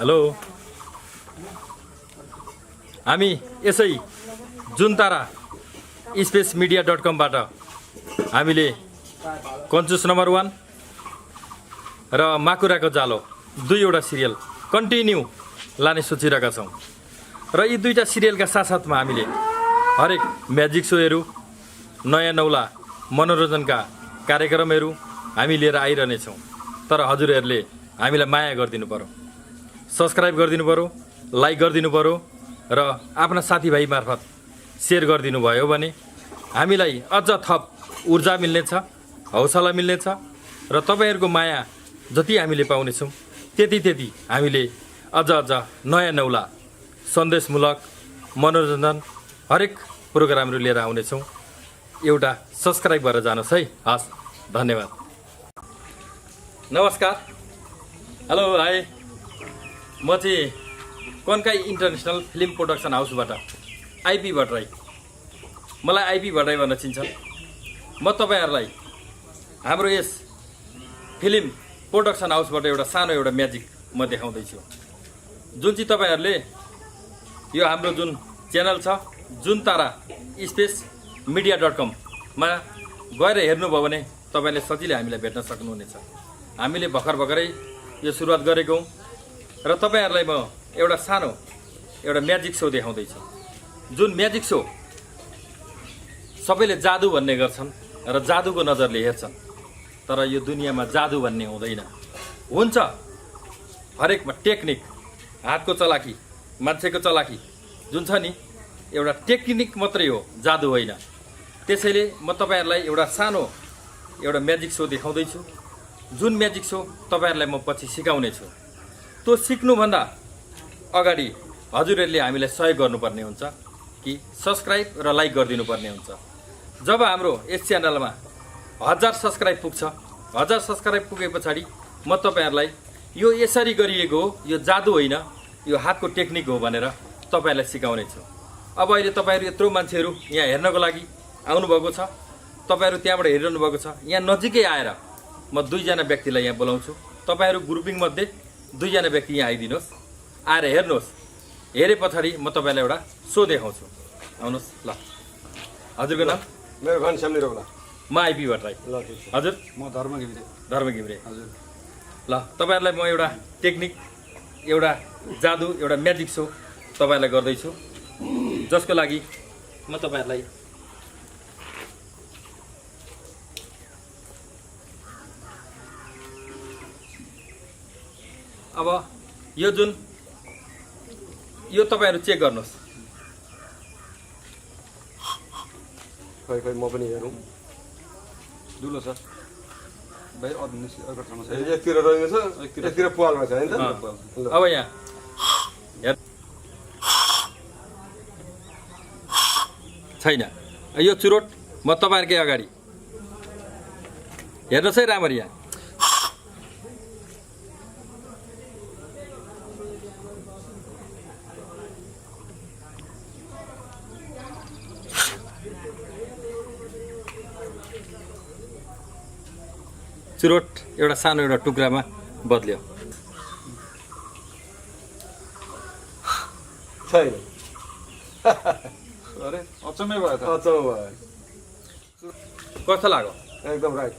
Hello हामी यसै जुनतारा space media.com बाट हामीले कन्जुस नम्बर 1 र माकुराको जालो दुईवटा सिरियल कन्टिन्यू लाने सोचिरहेका छौँ र यी दुईटा सिरियलका साथसाथमा हामीले हरेक म्याजिक सोहरू नयाँ नौला मनोरञ्जनका कार्यक्रमहरू हामी लिएर आइरहनेछौँ। तर हजुरहरूले हामीलाई माया गरिदिनु पर्यो, सब्सक्राइब गरिदिनु पर्यो, लाइक गरिदिनु पर्यो र आफ्ना साथीभाइ मार्फत सेयर गरिदिनु भयो भने हामीलाई अझ थप ऊर्जा मिल्नेछ, हौसला मिल्नेछ र तपाईहरूको माया जति हामीले पाउनेछौँ त्यति हामीले अझ नयाँ नौला सन्देशमूलक मनोरञ्जन हरेक प्रोग्रामहरू लिएर आउनेछौँ। एउटा सब्सक्राइब गरेर जानुहोस् है। हस्, धन्यवाद। नमस्कार, हेलो, हाई। म चाहिँ कन्काई इन्टरनेसनल फिल्म प्रोडक्सन हाउसबाट आइपी भट्टराई, मलाई आइपी भट्टराई भनेर चिन्छन्। म तपाईँहरूलाई हाम्रो यस फिल्म प्रोडक्सन हाउसबाट एउटा सानो एउटा म्याजिक म देखाउँदैछु, जुन चाहिँ तपाईँहरूले यो हाम्रो जुन च्यानल छ जुनतारा स्पेस media.com मा गएर हेर्नुभयो भने तपाईँले सजिलै हामीलाई भेट्न सक्नुहुनेछ। हामीले भर्खरै यो सुरुवात गरेको हौँ र तपाईँहरूलाई म एउटा सानो एउटा म्याजिक सो देखाउँदैछु। जुन म्याजिक सो सबैले जादु भन्ने गर्छन् र जादुको नजरले हेर्छन्, तर यो दुनियाँमा जादु भन्ने हुँदैन। हुन्छ हरेकमा टेक्निक, हातको चलाकी, मान्छेको चलाकी जुन छ नि, एउटा टेक्निक मात्रै हो, जादु होइन। त्यसैले म तपाईँहरूलाई एउटा सानो एउटा म्याजिक सो देखाउँदैछु, जुन म्याजिक सो तपाईँहरूलाई म पछि सिकाउने छु। त्यो सिक्नुभन्दा अगाडि हजुरहरूले हामीलाई सहयोग गर्नुपर्ने हुन्छ कि सब्सक्राइब र लाइक गरिदिनु पर्ने हुन्छ। जब हाम्रो यस च्यानलमा 1000 सब्सक्राइब पुग्छ, 1000 सब्सक्राइब पुगे पछाडि म तपाईँहरूलाई यो यसरी गरिएको हो, यो जादु होइन, यो हातको टेक्निक हो भनेर तपाईँहरूलाई सिकाउने छु। अब अहिले तपाईँहरू यत्रो मान्छेहरू यहाँ हेर्नको लागि आउनुभएको छ, तपाईँहरू त्यहाँबाट हेरिरहनु भएको छ। यहाँ नजिकै आएर म 2 जना व्यक्तिलाई यहाँ बोलाउँछु। तपाईँहरू ग्रुपिङमध्ये 2 जना व्यक्ति यहाँ आइदिनुहोस्, आएर हेर्नुहोस्। हेरे पछाडि म तपाईँलाई एउटा सो देखाउँछु। आउनुहोस् ल। हजुरको नाम? मेरो घनश्याम निरौला। म आइपी भट्टराई। हजुर? म धर्म घिमिरे। हजुर। ल, तपाईँहरूलाई म एउटा टेक्निक, एउटा जादु, एउटा म्याजिक सो तपाईँहरूलाई गर्दैछु, जसको लागि म तपाईँहरूलाई अब यो जुन यो तपाईँहरू चेक गर्नुहोस्। खै म पनि हेरौँ। दुलो छ भाइ, अर्को ठाउँमा छ। एकतिर रहेको छ, एकतिर पालमा छ हैन त। अब यहाँ हेर, छैन यो चुरोट। म तपाईँहरूकै अगाडि हेर्नुहोस् है राम्ररी। यहाँ चुरोट एउटा सानो एउटा टुक्रामा बदल्यो। छैन। अरे अचम्मै भयो त। अचम्म भयो। कस्तो लाग्यो? एकदम राइट।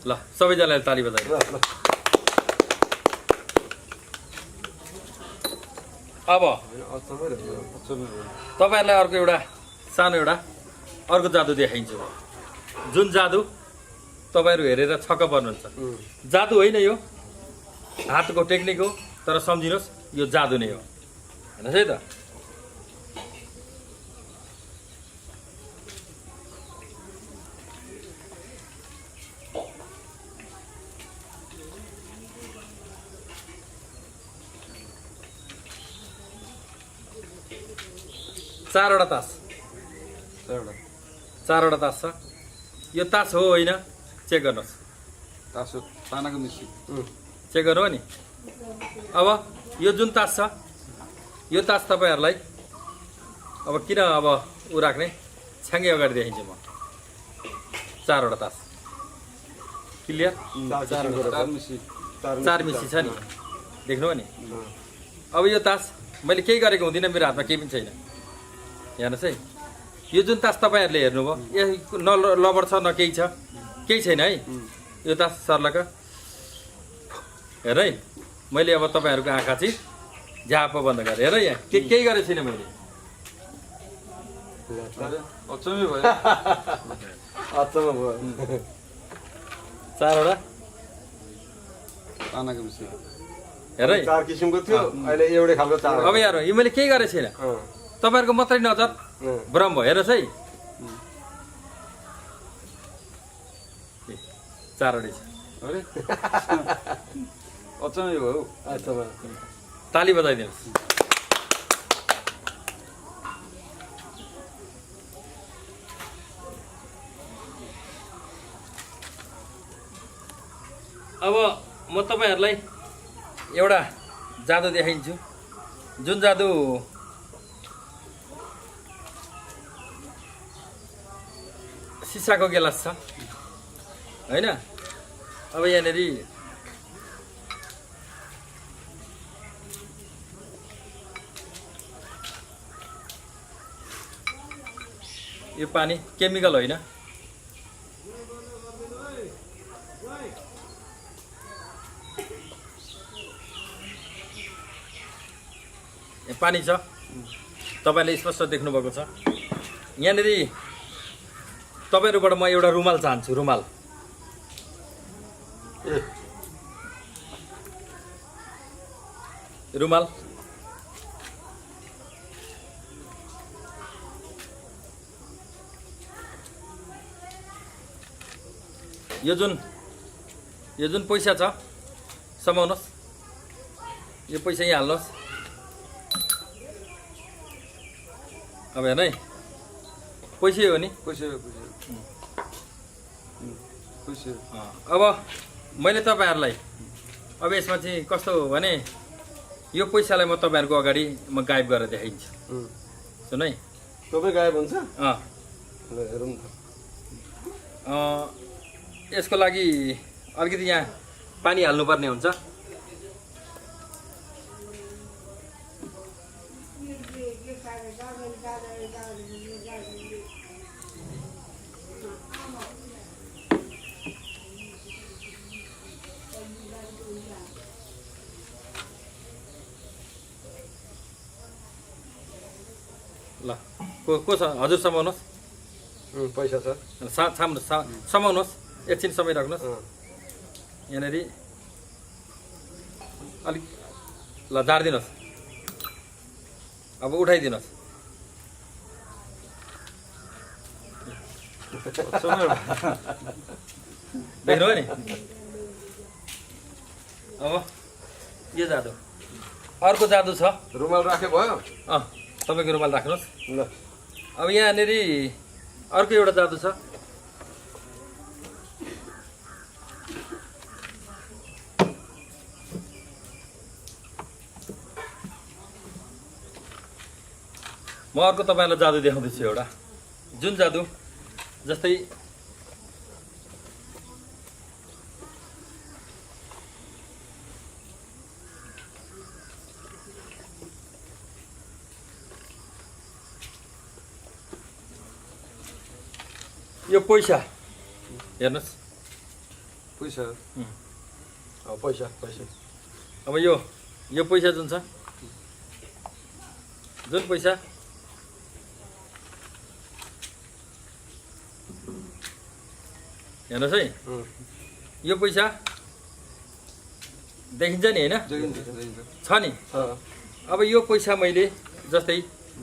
ल, सबैजनाले ताली बजाइदिनु। ल अब अचम्मै रहेछ। अचम्मै भयो। तपाईँहरूलाई अर्को एउटा सानो एउटा अर्को जादु देखाइन्छु, जुन जादु तपाईँहरू हेरेर छक्क पर्नुहुन्छ। जादु होइन, यो हातको टेक्निक हो, तर सम्झिनुहोस् यो जादु नै हो। हेर्नुहोस् है त। चारवटा तास छ। यो तास हो होइन, चेक गर्नुहोस्। तासो तानाको मिसी चेक गर्नु नि। अब यो जुन तास छ, यो तास तपाईँहरूलाई अब किन अब ऊ राख्ने, छ्याङ्गे अगाडि देखाइन्छु म। 4वटा तास क्लियर। 4 मिसी 4 मिसी छ नि, देख्नु नि। अब यो तास मैले केही गरेको हुँदिनँ, मेरो हातमा केही पनि छैन। हेर्नुहोस् है, यो जुन तास तपाईँहरूले हेर्नुभयो, न लबर छ न केही छ, केही छैन है। यो तास सर्लक हेर है, मैले अब तपाईँहरूको आँखा चाहिँ झाप बन्द गरेँ। हेर यहाँ केही गरेको छैन मैले। अरे अचम्मै भयो। अचम्म भयो। 4 वटा तानाको मिस्टी। हेर है। 4 किसिमको थियो, अहिले एउटै खालको 4। अब यार यो मैले केही गरेको छैन, तपाईँहरूको मात्रै नजर भ्रम भयो। हेर्नुहोस् है, 4 वटै छ। अरे अचम्मै भयो। अचम्म। ताली बजाइदिनुहोस्। अब म तपाईँहरूलाई एउटा जादु देखाइदिन्छु, जुन जादु सिसाको गिलास छ होइन। अब यहाँनिर यो पानी केमिकल होइन, यो पानी छ, तपाईँले स्पष्ट देख्नुभएको छ। यहाँनिर तपाईँहरूबाट म एउटा रुमाल चाहन्छु। रुमाल रुमाल यो जुन पैसा छ समाउनुहोस्। यो पैसा यहाँ हाल्नुहोस्। अब हेर्नु है, पैसै हो नि। पैसा अब मैले तपाईँहरूलाई अब यसमा चाहिँ कस्तो हो भने, यो पैसालाई म तपाईँहरूको अगाडि म गायब गरेर देखाइदिन्छु। सुन है, तपाईँ गायब हुन्छ? ल हेरौँ न त। यसको लागि अलिकति यहाँ पानी हाल्नुपर्ने हुन्छ। ल को छ हजुर, समाउनुहोस्। पैसा छ। समाउनुहोस्, एकछिन समय राख्नुहोस्। यहाँनिर अलिक ल झारिदिनुहोस्। अब उठाइदिनुहोस्। देख्नुभयो नि। अब यो जादु, अर्को जादु छ। रुमाल राखे भयो? तपाईँको रुमाल राख्नुहोस्। ल अब यहाँनिर अर्को एउटा जादु छ। म अर्को तपाईँलाई जादु देखाउँदैछु एउटा, जुन जादु जस्तै यो पैसा हेर्नुहोस्। पैसा पैसा पैसा। अब यो पैसा जुन छ, जुन पैसा हेर्नुहोस् है, यो पैसा देखिन्छ नि होइन, छ नि। अब यो पैसा मैले जस्तै,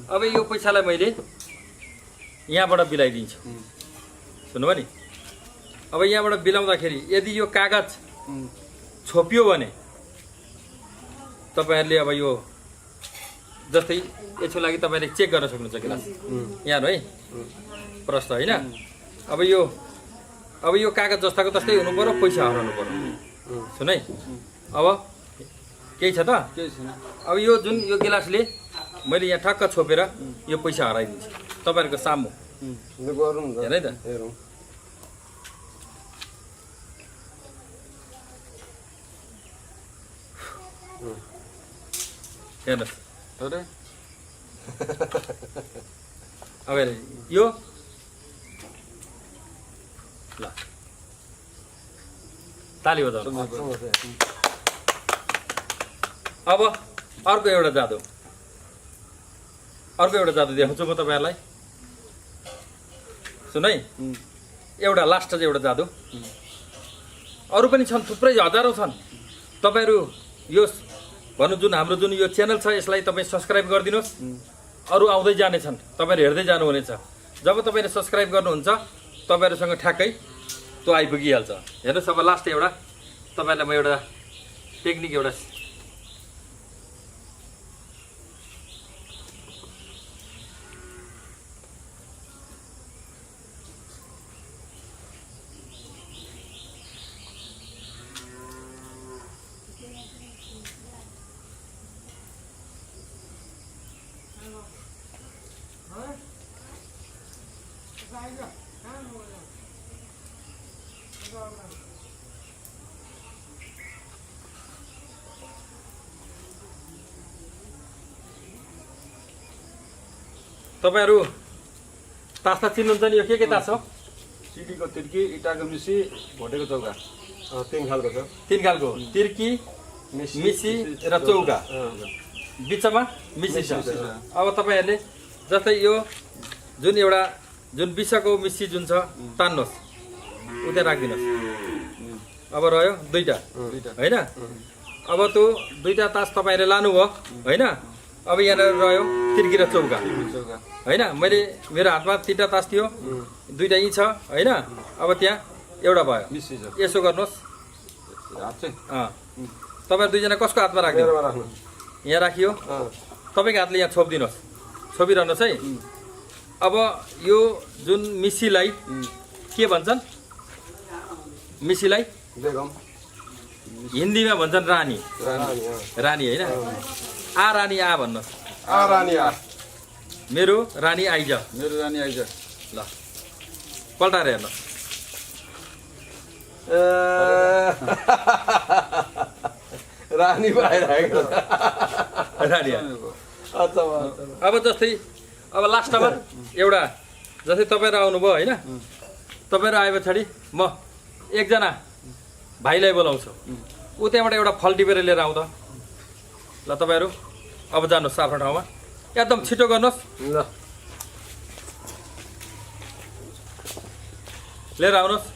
अब यो पैसालाई मैले यहाँबाट बिलाइदिन्छु। सुन्नुभयो नि। अब यहाँबाट बिलाउँदाखेरि यदि यो कागज छोपियो भने तपाईँहरूले अब यो जस्तै यसको लागि तपाईँले चेक गर्न सक्नुहुन्छ गिलास यहाँ है, प्रश्न होइन। अब यो कागज जस्ताको तस्तै हुनु पर्यो, पैसा हराउनु पर्यो। सुन है, अब केही छ त? केही छैन। अब यो गिलासले मैले यहाँ ठक्क छोपेर यो पैसा हराइदिन्छु तपाईँहरूको सामु। हेर है त, हेर्नुहोस् अरे अब हेर यो ल ताली बजाउनु अब अर्को एउटा जादु देखाउँछु म तपाईँहरूलाई सुन है एउटा लास्ट चाहिँ एउटा जादु अरू पनि छन् थुप्रै हजारौँ छन् तपाईँहरू यो भनौँ जुन हाम्रो जुन यो च्यानल छ यसलाई तपाईँ सब्सक्राइब गरिदिनुहोस् अरू आउँदै जानेछन् तपाईँहरू हेर्दै जानुहुनेछ जब तपाईँले सब्सक्राइब गर्नुहुन्छ तपाईँहरूसँग ठ्याक्कै त्यो आइपुगिहाल्छ हेर्नुहोस् अब लास्ट एउटा तपाईँलाई म एउटा टेक्निक एउटा तपाईँहरू तास त चिन्नुहुन्छ नि यो के तास हो सिडीको तिर्की इँटाको मिसी भोटेको चौका तीन खालको छ तिन खालको तिर्की मिसी र चौका बिचमा मिसी छ अब तपाईँहरूले जस्तै यो जुन विषको मिसी जुन छ तान्नुहोस् उता राखिदिनुहोस् अब रह्यो दुईटा होइन अब त्यो दुईटा तास तपाईँहरूले लानुभयो होइन अब यहाँनिर रह्यो तिर्की र चौका होइन मैले मेरो हातमा तिनवटा तास थियो दुईटा यहीँ छ होइन अब त्यहाँ एउटा भयो मिसी छ यसो गर्नुहोस् हात चाहिँ तपाईँहरू दुईजना कसको हातमा राख्दिनु मेरोमा राख्नु यहाँ राखियो तपाईँको हातले यहाँ छोपिदिनुहोस् छोपिरहनुहोस् है अब यो जुन मिसीलाई के भन्छन् मिसीलाई बेगम हिन्दीमा भन्छन् रानी रानी होइन आ रानी आ भन्नुहोस् रानी आ मेरो रानी आइज मेरो रानी आइज ल पल्टाएर हेर्नुहोस् रानी भइरहेको रानी आयो अच्छा अब जस्तै अब लास्टमा एउटा जस्तै तपाईँहरू आउनुभयो होइन तपाईँहरू आए पछाडि म एकजना भाइलाई बोलाउँछु ऊ त्यहाँबाट एउटा फल टिपेर लिएर आउँदा ल तपाईँहरू अब जानुहोस् आफ्नो ठाउँमा एकदम छिटो गर्नुहोस् ल लिएर आउनुहोस्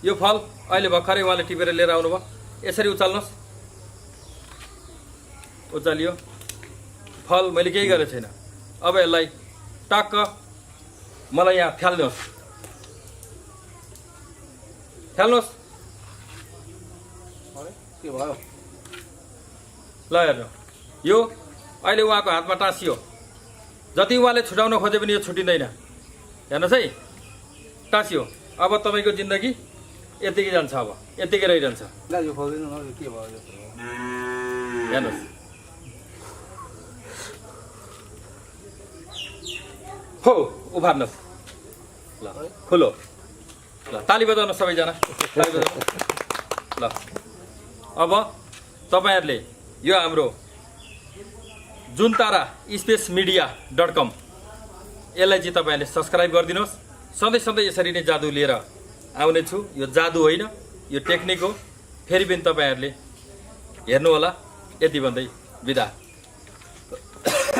यो फल अहिले भर्खरै उहाँले टिपेर लिएर आउनुभयो यसरी उचाल्नुहोस् उचालियो फल मैले केही गरेको छैन अब यसलाई टक्क मलाई यहाँ फ्याल्नुहोस् के भयो ल हेर्नु यो अहिले उहाँको हातमा टाँसियो जति उहाँले छुटाउन खोजे पनि यो छुटिँदैन हेर्नुहोस् है टाँसियो अब तपाईँको जिन्दगी यतिकै जान्छ अब यतिकै रहिरहन्छ ल यो खोल्दिनु न के भयो हेर्नुहोस् हो उभार्नुहोस् ल खुलो ल ताली बजाउनुहोस् सबैजना ताली बजाउनु ल अब तपाईँहरूले यो हाम्रो जुनतारा स्पेस मिडिया.com यसलाई चाहिँ तपाईँहरूले सब्सक्राइब गरिदिनुहोस् सधैँ सधैँ यसरी नै जादु लिएर आउनेछु यो जादु होइन यो टेक्निक हो फेरि पनि तपाईँहरूले हेर्नुहोला यति भन्दै बिदा